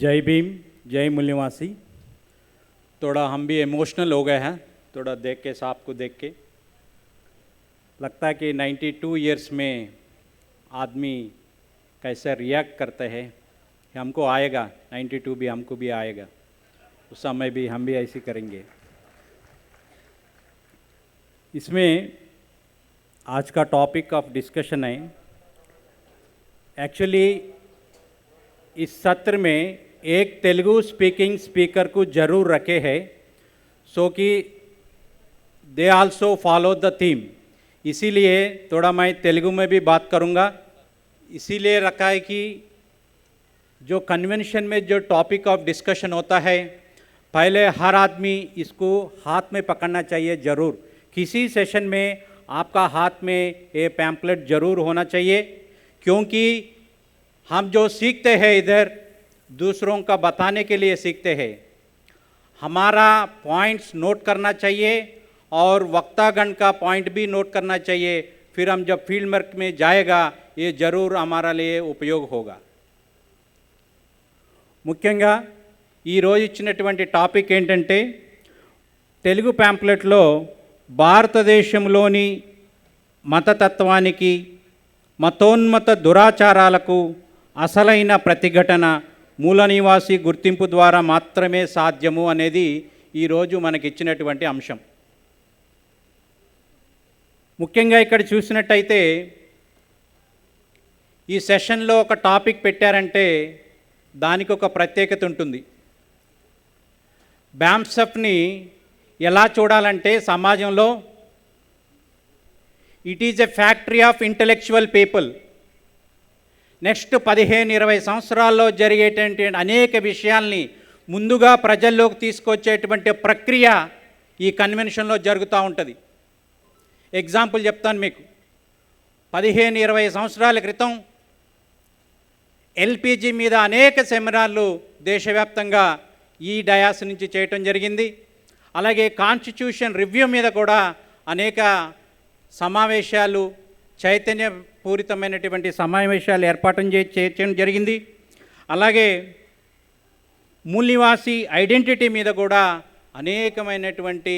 जय भीम, जय मूल्यवासी। थोड़ा हम भी इमोशनल हो गए हैं थोड़ा देख के, साहब को देख के लगता है कि 92 इयर्स में आदमी कैसे रिएक्ट करते हैं। हमको आएगा 92 भी, हमको भी आएगा, उस समय भी हम भी ऐसे करेंगे। इसमें आज का टॉपिक ऑफ डिस्कशन है, एक्चुअली इस सत्र में एक तेलुगु स्पीकिंग स्पीकर को जरूर रखे हैं, सो कि they also follow the theme. इसीलिए थोड़ा मैं तेलुगु में भी बात करूंगा। इसीलिए रखा है कि जो कन्वेंशन में जो टॉपिक ऑफ डिस्कशन होता है, पहले हर आदमी इसको हाथ में पकड़ना चाहिए ज़रूर। किसी सेशन में आपका हाथ में ये पैम्पलेट ज़रूर होना चाहिए, क्योंकि हम जो सीखते हैं इधर दूसरों का बताने के लिए सीखते हैं। हमारा पॉइंट्स नोट करना चाहिए और वक्तागण का पॉइंट भी नोट करना चाहिए। फिर हम जब फील्ड वर्क में जाएगा ये ज़रूर हमारा लिए उपयोग होगा। ముఖ్యంగా ఈరోజు ఇచ్చినటువంటి టాపిక్ ఏంటంటే, తెలుగు ప్యాంప్లెట్లో భారతదేశంలోని మతతత్వానికి, మతోన్మత దురాచారాలకు అసలైన ప్రతిఘటన మూల నివాసి గుర్తింపు ద్వారా మాత్రమే సాధ్యము అనేది ఈరోజు మనకిచ్చినటువంటి అంశం. ముఖ్యంగా ఇక్కడ చూసినట్టయితే ఈ సెషన్లో ఒక టాపిక్ పెట్టారంటే దానికి ఒక ప్రత్యేకత ఉంటుంది. బ్యామ్సెఫ్ని ఎలా చూడాలంటే సమాజంలో it is a factory of intellectual people. Next 15-20 సంవత్సరాల్లో జరిగేటువంటి అనేక విషయాల్ని ముందుగా ప్రజల్లోకి తీసుకొచ్చేటువంటి ప్రక్రియ ఈ కన్వెన్షన్లో జరుగుతూ ఉంటుంది. ఎగ్జాంపుల్ చెప్తాను మీకు. 15-20 సంవత్సరాల క్రితం ఎల్పిజి మీద అనేక సెమినార్లు దేశవ్యాప్తంగా ఈ డయాస్ నుంచి చేయటం జరిగింది. అలాగే కాన్స్టిట్యూషన్ రివ్యూ మీద కూడా అనేక సమావేశాలు, చైతన్యపూరితమైనటువంటి సమావేశాలు ఏర్పాటు చేయడం జరిగింది. అలాగే మూల్నివాసి ఐడెంటిటీ మీద కూడా అనేకమైనటువంటి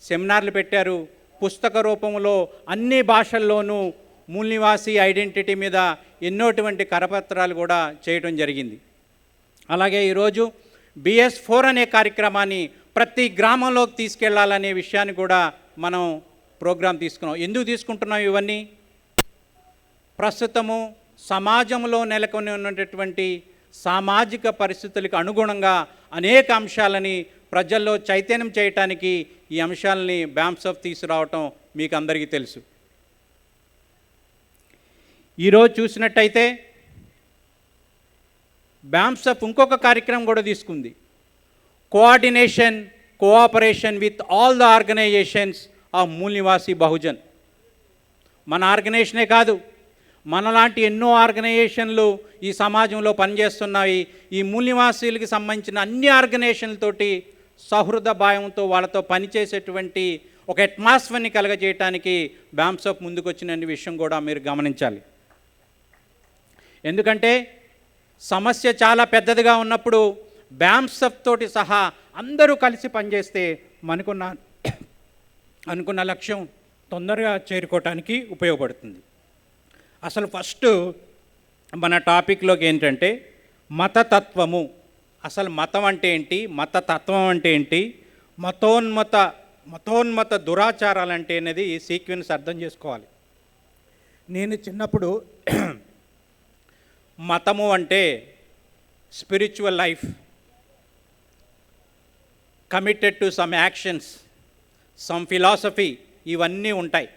సెమినార్లు పెట్టారు. పుస్తక రూపంలో అన్ని భాషల్లోనూ మూల్నివాసి ఐడెంటిటీ మీద ఎన్నోటువంటి కరపత్రాలు కూడా చేయడం జరిగింది. అలాగే ఈరోజు BS4 అనే కార్యక్రమాన్ని ప్రతి గ్రామంలోకి తీసుకెళ్లాలనే విషయాన్ని కూడా మనం ప్రోగ్రాం తీసుకున్నాం. ఎందుకు తీసుకుంటున్నాం ఇవన్నీ? ప్రస్తుతము సమాజంలో నెలకొని ఉన్నటువంటి సామాజిక పరిస్థితులకు అనుగుణంగా అనేక అంశాలని ప్రజల్లో చైతన్యం చేయటానికి ఈ అంశాలని బ్యామ్సెఫ్ తీసుకురావటం మీకు అందరికీ తెలుసు. ఈరోజు చూసినట్టయితే బ్యామ్సెఫ్ ఇంకొక కార్యక్రమం కూడా తీసుకుంది, coordination, cooperation with all the organisations of Mulnivasi Bahujan. మన ఆర్గనైజేషనే కాదు, మనలాంటి ఎన్నో ఆర్గనైజేషన్లు ఈ సమాజంలో పనిచేస్తున్నాయి. ఈ మూల్నివాసీలకి సంబంధించిన అన్ని ఆర్గనైజేషన్లతోటి సౌహృద భావంతో వాళ్ళతో పనిచేసేటువంటి ఒక అట్మాస్ఫియర్ని కలగజేయటానికి బ్యామ్సెఫ్ ముందుకొచ్చిన విషయం కూడా మీరు గమనించాలి. ఎందుకంటే సమస్య చాలా పెద్దదిగా ఉన్నప్పుడు బ్యామ్సెఫ్ తోటి సహా అందరూ కలిసి పనిచేస్తే అనుకున్న లక్ష్యం తొందరగా చేరుకోవటానికి ఉపయోగపడుతుంది. అసలు ఫస్ట్ మన టాపిక్లోకి ఏంటంటే మతతత్వము. అసలు మతం అంటే ఏంటి, మతతత్వం అంటే ఏంటి, మతోన్మత దురాచారాలు అంటే అనేది సీక్వెన్స్ అర్థం చేసుకోవాలి. నేను చిన్నప్పుడు మతము అంటే spiritual life, committed to some actions, some philosophy, ఇవన్నీ ఉంటాయి.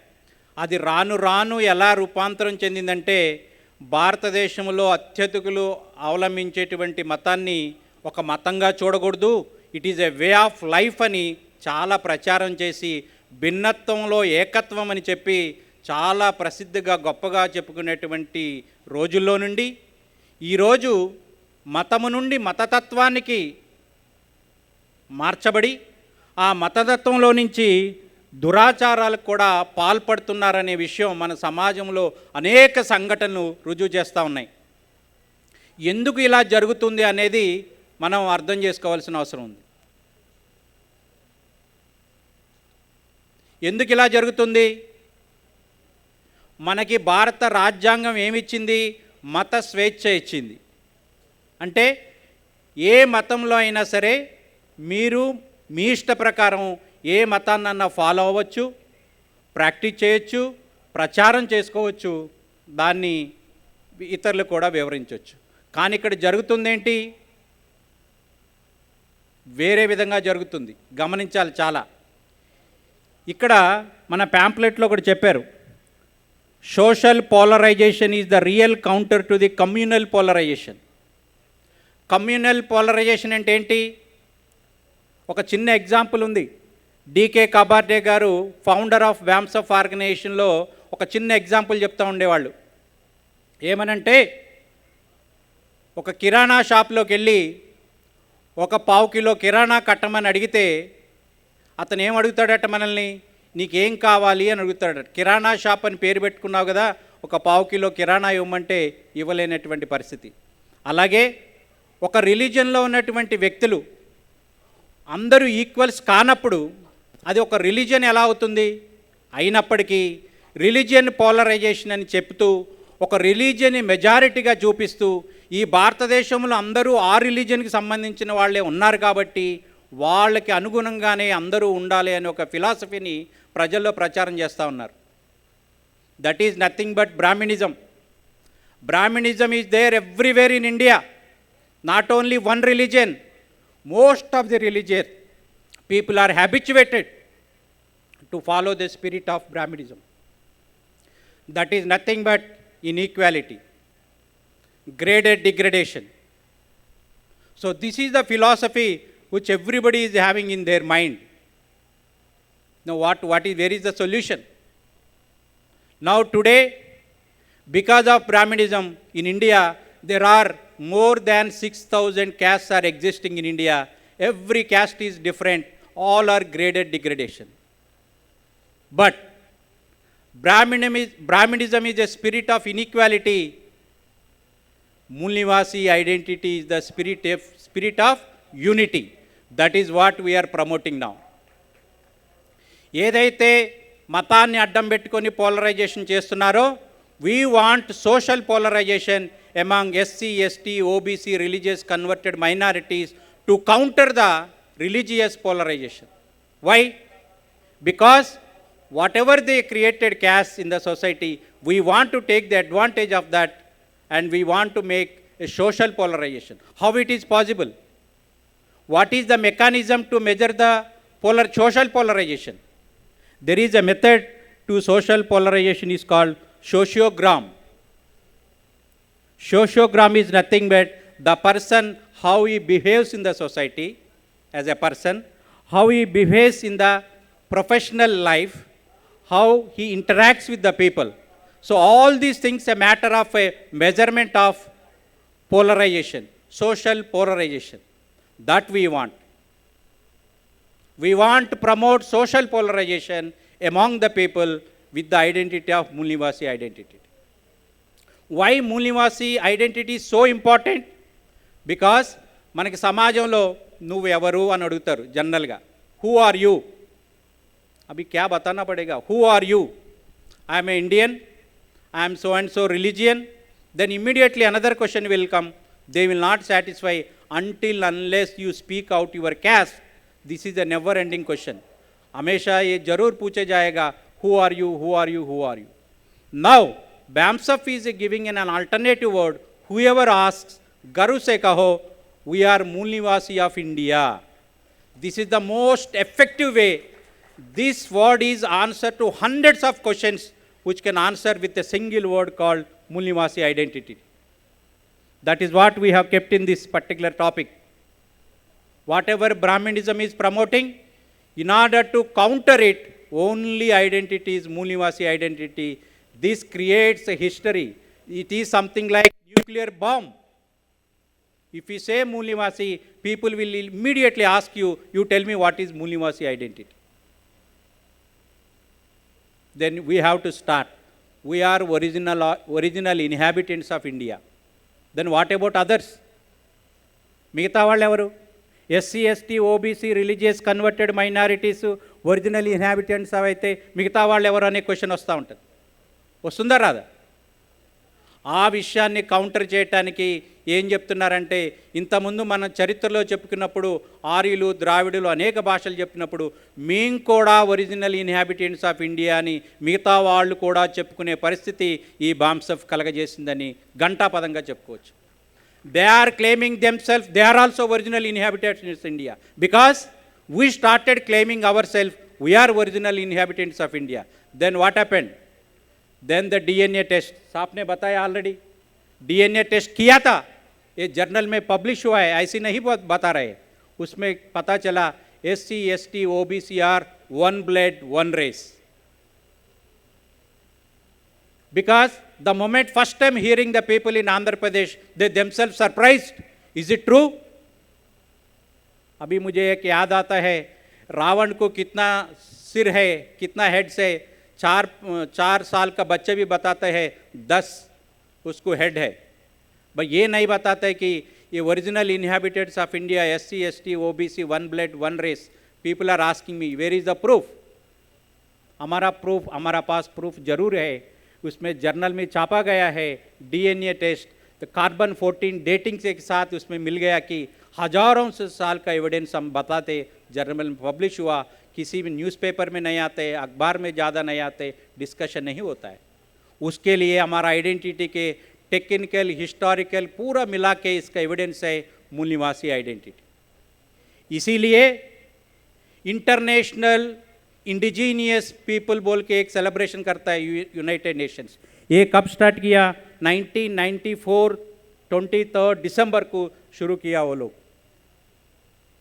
అది రాను రాను ఎలా రూపాంతరం చెందిందంటే భారతదేశంలో అత్యధికులు అవలంబించేటువంటి మతాన్ని ఒక మతంగా చూడకూడదు, it is a way of life అని చాలా ప్రచారం చేసి భిన్నత్వంలో ఏకత్వం అని చెప్పి చాలా ప్రసిద్ధిగా గొప్పగా చెప్పుకునేటువంటి రోజుల్లో నుండి ఈరోజు మతము నుండి మతతత్వానికి మార్చబడి ఆ మతతత్వంలో నుంచి దురాచారాలకు కూడా పాల్పడుతున్నారనే విషయం మన సమాజంలో అనేక సంఘటనలు రుజువు చేస్తూ ఉన్నాయి. ఎందుకు ఇలా జరుగుతుంది అనేది మనం అర్థం చేసుకోవాల్సిన అవసరం ఉంది. ఎందుకు ఇలా జరుగుతుంది? మనకి భారత రాజ్యాంగం ఏమిచ్చింది? మత స్వేచ్ఛ ఇచ్చింది. అంటే ఏ మతంలో అయినా సరే మీరు మీ ఇష్ట ప్రకారం ఏ మతాన్నన్నా ఫాలో అవ్వచ్చు, ప్రాక్టీస్ చేయొచ్చు, ప్రచారం చేసుకోవచ్చు, దాన్ని ఇతరులు కూడా వివరించవచ్చు. కానీ ఇక్కడ జరుగుతుందేంటి? వేరే విధంగా జరుగుతుంది. గమనించాలి చాలా. ఇక్కడ మన ప్యాంప్లెట్లో ఒకటి చెప్పారు, social polarisation is the real counter to the communal polarisation. Communal polarisation అంటే ఏంటి? ఒక చిన్న ఎగ్జాంపుల్ ఉంది. డీకే కబార్డే గారు ఫౌండర్ ఆఫ్ వ్యామ్సఫ్ ఆర్గనైజేషన్లో ఒక చిన్న ఎగ్జాంపుల్ చెప్తూ ఉండేవాళ్ళు. ఏమనంటే, ఒక కిరాణా షాప్లోకి వెళ్ళి ఒక పావు కిలో కిరాణా కట్టమని అడిగితే అతను ఏం అడుగుతాడట మనల్ని? నీకేం కావాలి అని అడుగుతాడట. కిరాణా షాప్ అని పేరు పెట్టుకున్నావు కదా, ఒక పావు కిలో కిరాణా ఇవ్వమంటే ఇవ్వలేనటువంటి పరిస్థితి. అలాగే ఒక రిలీజియన్లో ఉన్నటువంటి వ్యక్తులు అందరూ ఈక్వల్స్ కానప్పుడు అది ఒక రిలీజియన్ ఎలా అవుతుంది? అయినప్పటికీ రిలీజియన్ పోలరైజేషన్ అని చెప్తూ ఒక రిలీజియన్ని మెజారిటీగా చూపిస్తూ ఈ భారతదేశంలో అందరూ ఆ రిలీజియన్కి సంబంధించిన వాళ్ళే ఉన్నారు కాబట్టి వాళ్ళకి అనుగుణంగానే అందరూ ఉండాలి అనే ఒక ఫిలాసఫీని ప్రజల్లో ప్రచారం చేస్తూ ఉన్నారు. That is nothing but brahminism. Brahminism is there everywhere in India. Not only one religion, most of the religious people are habituated to follow the spirit of Brahminism. That is nothing but inequality, graded degradation. So this is the philosophy which everybody is having in their mind. Now where is the solution? Now today, because of Brahminism in India, there are more than 6,000 castes are existing in India. Every caste is different. All are graded degradation. But Brahminism is a spirit of inequality. Mulnivasi identity is the spirit of unity. That is what we are promoting now. ఏదైతే మతాన్ని అడ్డం పెట్టుకొని polarisation చేస్తున్నారో, we want social polarization among SC, ST, OBC, religious converted minorities to counter the religious polarization. Why? Because whatever they created caste in the society, we want to take the advantage of that and we want to make a social polarization. How it is possible? What is the mechanism to measure the social polarization? There is a method to social polarization is called sociogram. Sociogram is nothing but the person, how he behaves in the society as a person, how he behaves in the professional life, how he interacts with the people. So all these things a matter of a measurement of polarization, social polarization. That we want. We want to promote social polarization among the people with the identity of Mulnivasi identity. Why Mulnivasi identity is so important? Because మనకి సమాజంలో నువ్వు ఎవరు అని అడుగుతారు జనరల్గా. Who are you? అవి క్యా బతానా పడేగా. Who are you? I'm a Indian, I'm so and so religion. Then immediately another question will come. They will not satisfy until unless you speak out your caste. This is a never ending question. हमेशा ये जरूर पूछे जाएगा, who are you, who are you, who are you? Now BAMSF is giving an alternative word. Whoever asks, garu se kaho, we are Mulnivasi of India. This is the most effective way. This word is answer to hundreds of questions which can answer with a single word called Mulnivasi identity. That is what we have kept in this particular topic. Whatever Brahminism is promoting, in order to counter it, only identity is Mulnivasi identity. This creates a history. It is something like nuclear bomb. If you say Mulnivasi, people will immediately ask you, you tell me what is Mulnivasi identity. Then we have to start. We are original inhabitants of India. Then what about others? మిగతా వాళ్ళు ఎవరు? SC ST OBC religious converted minorities original inhabitants అయితే మిగతా వాళ్ళు ఎవరు అనే question వస్తూ ఉంటుంది. వస్తుందా రాదా? ఆ విషయాన్ని కౌంటర్ చేయటానికి ఏం చెప్తున్నారంటే, ఇంతకుముందు మనం చరిత్రలో చెప్పుకున్నప్పుడు ఆర్యులు ద్రావిడులు అనేక భాషలు చెప్పినప్పుడు మేము కూడా ఒరిజినల్ ఇన్హాబిటెంట్స్ ఆఫ్ ఇండియా అని మిగతా వాళ్ళు కూడా చెప్పుకునే పరిస్థితి ఈ బాంసెఫ్ కలగజేసిందని ఘంటాపదంగా చెప్పుకోవచ్చు. They are claiming themselves they are also original inhabitants in India because we started claiming our self we are original inhabitants of India. Then what happened? Then the DNA test, आपने बताया ऑलरेडी, डीएनए टेस्ट किया था, ये journal में publish हुआ है, ऐसी नहीं बता रहे. उसमें पता चला SC ST OBC are one blood one race. Because the moment first time hearing the people in Andhra Pradesh, they themselves surprised. Is it true? अभी मुझे एक याद आता है, रावण को कितना सिर है, कितना हेड्स है, चार साल का बच्चे भी बताते हैं 10 उसको हेड है. भाई ये नहीं बताते कि ये original inhabitants of India SC ST OBC one blood one race. People are asking me where is the proof. हमारा पास प्रूफ जरूर है, उसमें जर्नल में छापा गया है. डीएनए टेस्ट तो कार्बन 14 डेटिंग के साथ उसमें मिल गया कि हजारों से साल का एविडेंस हम बताते, जर्नल में पब्लिश हुआ, किसी भी न्यूज़पेपर में नहीं आते, अखबार में ज़्यादा नहीं आते, डिस्कशन नहीं होता है. उसके लिए हमारा आइडेंटिटी के टेक्निकल हिस्टोरिकल पूरा मिला के इसका एविडेंस है मूल निवासी आइडेंटिटी. इसीलिए इंटरनेशनल इंडिजीनियस पीपल बोल के एक सेलिब्रेशन करता है यूनाइटेड नेशंस. ये कब स्टार्ट किया? 1994 23 दिसंबर को शुरू किया वो लोग.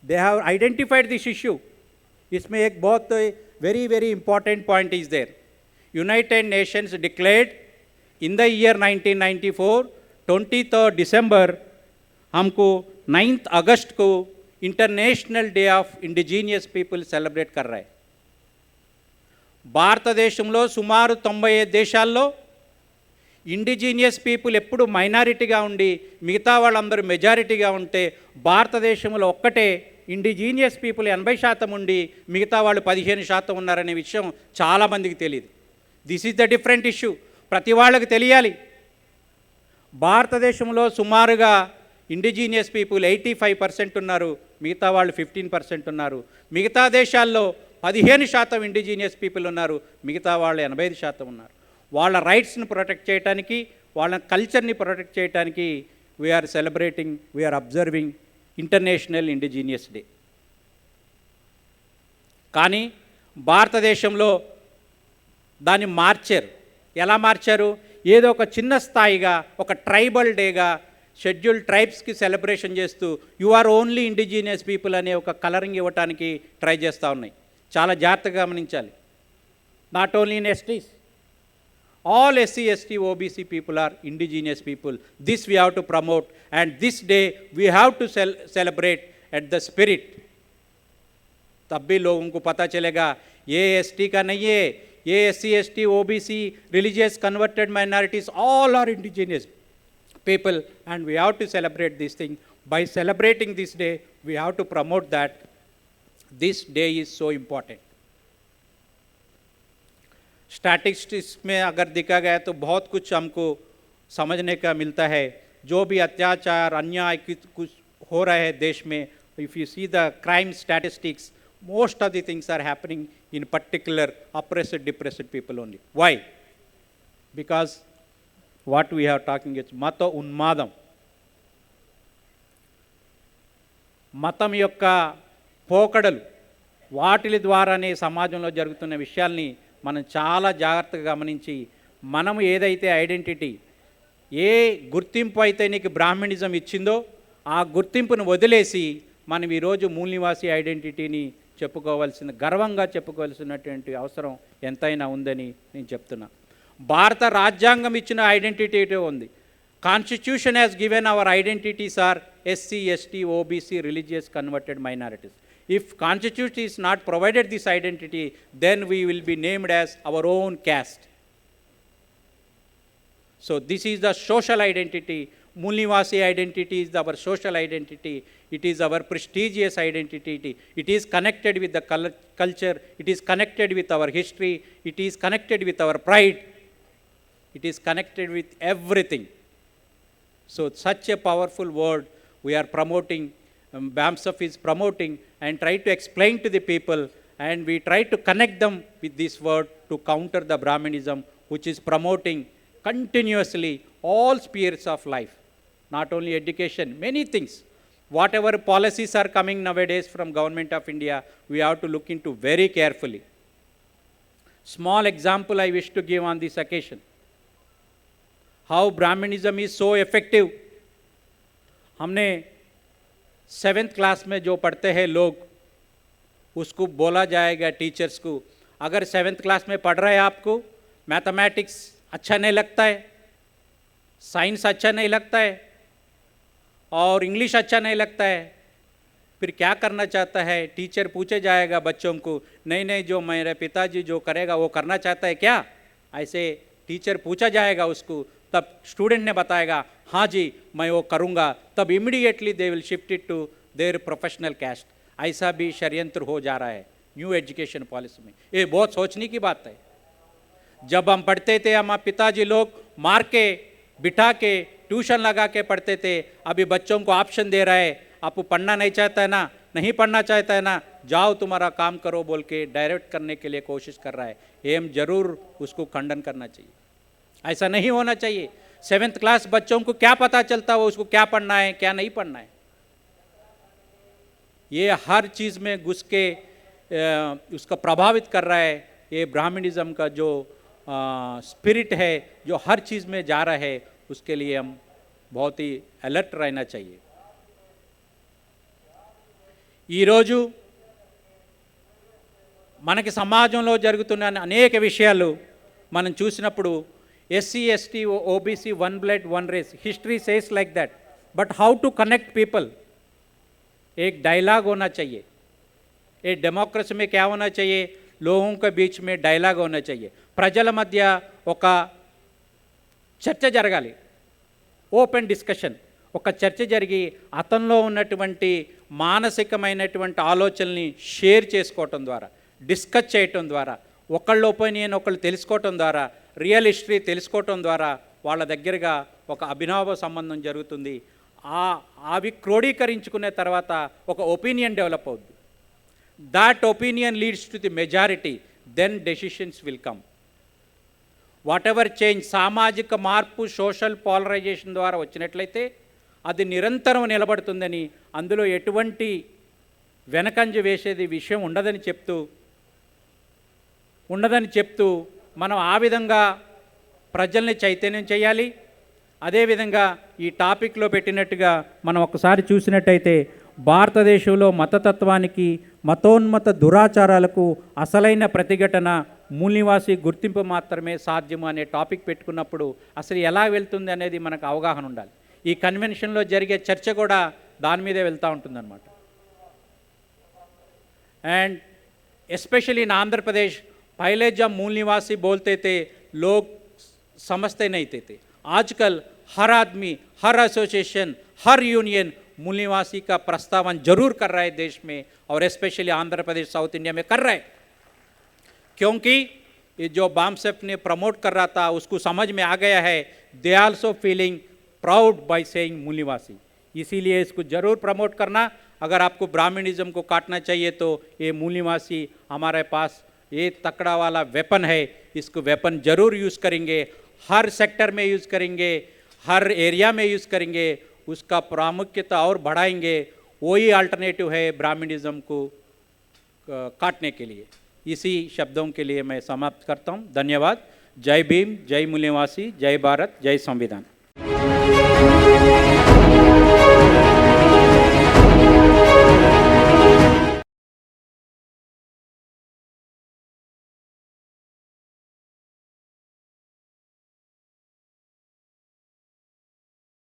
They have identified this issue. इसमें एक बहुत very very important point is there. United Nations declared in the year 1994 23 December हमको 9 अगस्त को international day of indigenous people celebrate कर रहा है. భారతదేశంలో సుమారు 95 దేశాల్లో ఇండిజీనియస్ పీపుల్ ఎప్పుడు మైనారిటీగా ఉండి మిగతా వాళ్ళందరూ మెజారిటీగా ఉంటే, భారతదేశంలో ఒక్కటే ఇండిజీనియస్ పీపుల్ 80% ఉండి మిగతా వాళ్ళు 15% ఉన్నారనే విషయం చాలామందికి తెలియదు. This is the different issue. ప్రతి వాళ్ళకి తెలియాలి. భారతదేశంలో సుమారుగా ఇండిజీనియస్ పీపుల్ 85% ఉన్నారు, మిగతా వాళ్ళు 15% ఉన్నారు. మిగతా దేశాల్లో 15% ఇండిజీనియస్ పీపుల్ ఉన్నారు, మిగతా వాళ్ళు 85% ఉన్నారు. వాళ్ళ రైట్స్ని ప్రొటెక్ట్ చేయడానికి, వాళ్ళ కల్చర్ని ప్రొటెక్ట్ చేయడానికి we're celebrating, we're observing international indigenous day. కానీ భారతదేశంలో దాన్ని మార్చారు. ఎలా మార్చారు? ఏదో ఒక చిన్న స్థాయిగా ఒక ట్రైబల్ డేగా షెడ్యూల్ ట్రైబ్స్కి సెలబ్రేషన్ చేస్తూ you are only indigenous people అనే ఒక కలరింగ్ ఇవ్వడానికి ట్రై చేస్తూ ఉన్నాయి. చాలా జాగ్రత్తగా గమనించాలి. Not only in STs, all SC, ST, OBC people are indigenous people. This we have to promote, and this day we have to celebrate at the spirit. तब भी लोगों को पता चलेगा ये ST का नहीं है, ये SC, ST, OBC, religious converted minorities, all are indigenous people, and we have to celebrate this thing. By celebrating this day, we have to promote that this day is so important. Statistics में अगर देखा गया तो बहुत कुछ हमको समझने का मिलता है. जो भी अत्याचार अन्याय कुछ हो रहा है देश में, if you see the crime statistics, most of the things are happening in particular oppressed depressed people only. Why? Because what we have talking it's मत उन्मादం. మతం యొక్క పోకడలు వాటి ద్వారానే సమాజంలో జరుగుతున్న విషయాల్ని మనం చాలా జాగ్రత్తగా గమనించి, మనం ఏదైతే ఐడెంటిటీ, ఏ గుర్తింపు అయితే నీకు బ్రాహ్మణిజం ఇచ్చిందో ఆ గుర్తింపును వదిలేసి మనం ఈరోజు మూల నివాసి ఐడెంటిటీని చెప్పుకోవాల్సిన, గర్వంగా చెప్పుకోవాల్సినటువంటి అవసరం ఎంతైనా ఉందని నేను చెప్తున్నా. భారత రాజ్యాంగం ఇచ్చిన ఐడెంటిటీ ఉంది. Constitution has given our identities are SC, ST, OBC, religious converted minorities. If constitution is not provided this identity, then we will be named as our own caste. So this is the social identity. Mool Nivasi identity is our social identity. It is our prestigious identity. It is connected with the culture. It is connected with our history. It is connected with our pride. It is connected with everything. So such a powerful word we are promoting, BAMSF is promoting, and try to explain to the people, and we try to connect them with this word to counter the Brahmanism, which is promoting continuously all spheres of life, not only education, many things. Whatever policies are coming nowadays from Government of India, we have to look into very carefully. Small example I wish to give on this occasion. How Brahmanism is so effective. हमने 7th class में जो पढ़ते हैं लोग, उसको बोला जाएगा teachers को, अगर 7th क्लास में पढ़ रहे हैं आपको मैथमेटिक्स अच्छा नहीं लगता है, साइंस अच्छा नहीं लगता है और इंग्लिश अच्छा नहीं लगता है, फिर क्या करना चाहता है? टीचर पूछे जाएगा बच्चों को, नहीं नहीं जो मेरे पिताजी जो करेगा वो करना चाहता है क्या? ऐसे टीचर पूछा जाएगा उसको, तब स्टूडेंट ने बताएगा हाँ जी मैं वो करूँगा, तब immediately they will shift it to their professional caste. ऐसा भी षड्यंत्र हो जा रहा है न्यू एजुकेशन पॉलिसी में. ये बहुत सोचने की बात है. जब हम पढ़ते थे हमारे पिताजी लोग मार के बिठा के ट्यूशन लगा के पढ़ते थे. अभी बच्चों को ऑप्शन दे रहा है, आप पढ़ना नहीं चाहता है ना, नहीं पढ़ना चाहता है ना, जाओ तुम्हारा काम करो बोल के डायरेक्ट करने के लिए कोशिश कर रहा है. ये हम जरूर उसको खंडन करना चाहिए. ऐसा नहीं होना चाहिए. 7th क्लास बच्चों को क्या पता चलता है उसको क्या पढ़ना है क्या नहीं पढ़ना है? ये हर चीज़ में घुस के उसका प्रभावित कर रहा है. ये ब्राह्मणिज्म का जो स्पिरिट है जो हर चीज़ में जा रहा है, उसके लिए हम बहुत ही अलर्ट रहना चाहिए. ఈరోజు మనకి సమాజంలో జరుగుతున్న అనేక విషయాలు మనం చూసినప్పుడు SC ST OBC one blood one race history says like that, but how to connect people? एक डायलॉग होना चाहिए. एक डेमोक्रेसी में क्या होना चाहिए? लोगों के बीच में डायलॉग होना चाहिए. ప్రజల మధ్య ఒక చర్చ జరగాలి. ఓపెన్ డిస్కషన్, ఒక చర్చ జరిగి అతనిలో ఉన్నటువంటి మానసికమైనటువంటి ఆలోచనల్ని షేర్ చేసుకోవటం ద్వారా, డిస్కస్ చేయటం ద్వారా, ఒకళ్ళ ఒపీనియన్ ఒకళ్ళు తెలుసుకోవటం ద్వారా, రియల్ హిస్టరీ తెలుసుకోవటం ద్వారా వాళ్ళ దగ్గరగా ఒక అభినవ సంబంధం జరుగుతుంది. అవి క్రోడీకరించుకునే తర్వాత ఒక ఒపీనియన్ డెవలప్ అవుద్ది. That opinion leads to the majority, then decisions will come. Whatever change, సామాజిక మార్పు సోషల్ పోలరైజేషన్ ద్వారా వచ్చినట్లయితే అది నిరంతరం నిలబడుతుందని, అందులో ఎటువంటి వెనకంజ వేసేది విషయం ఉండదని చెప్తూ మనం ఆ విధంగా ప్రజల్ని చైతన్యం చేయాలి. అదేవిధంగా ఈ టాపిక్లో పెట్టినట్టుగా మనం ఒకసారి చూసినట్టయితే భారతదేశంలో మతతత్వానికి మతోన్మత దురాచారాలకు అసలైన ప్రతిఘటన మూల్నివాసి గుర్తింపు మాత్రమే సాధ్యము అనే టాపిక్ పెట్టుకున్నప్పుడు అసలు ఎలా వెళ్తుంది అనేది మనకు అవగాహన ఉండాలి. ఈ కన్వెన్షన్లో జరిగే చర్చ కూడా దాని మీదే వెళ్తూ ఉంటుందన్నమాట. And specially in Andhra Pradesh पहले जब मूल निवासी बोलते थे लोग समझते नहीं थे. आजकल हर आदमी, हर एसोसिएशन, हर यूनियन मूल निवासी का प्रस्तावन जरूर कर रहा है देश में, और specially Andhra Pradesh south India में कर रहा है. क्योंकि ये जो BAMSF ने प्रमोट कर रहा था उसको समझ में आ गया है. They also feeling proud by saying मूल निवासी. इसीलिए इसको जरूर प्रमोट करना. अगर आपको ब्राह्मणिज्म को काटना चाहिए तो ये मूल निवासी हमारे पास ये तकड़ा वाला वेपन है, इसको वेपन जरूर यूज़ करेंगे. हर सेक्टर में यूज़ करेंगे, हर एरिया में यूज़ करेंगे, उसका प्रामुख्यता और बढ़ाएंगे. वही अल्टरनेटिव है ब्राह्मणिज्म को काटने के लिए. इसी शब्दों के लिए मैं समाप्त करता हूँ. धन्यवाद. जय भीम, जय मूल निवासी, जय भारत, जय संविधान.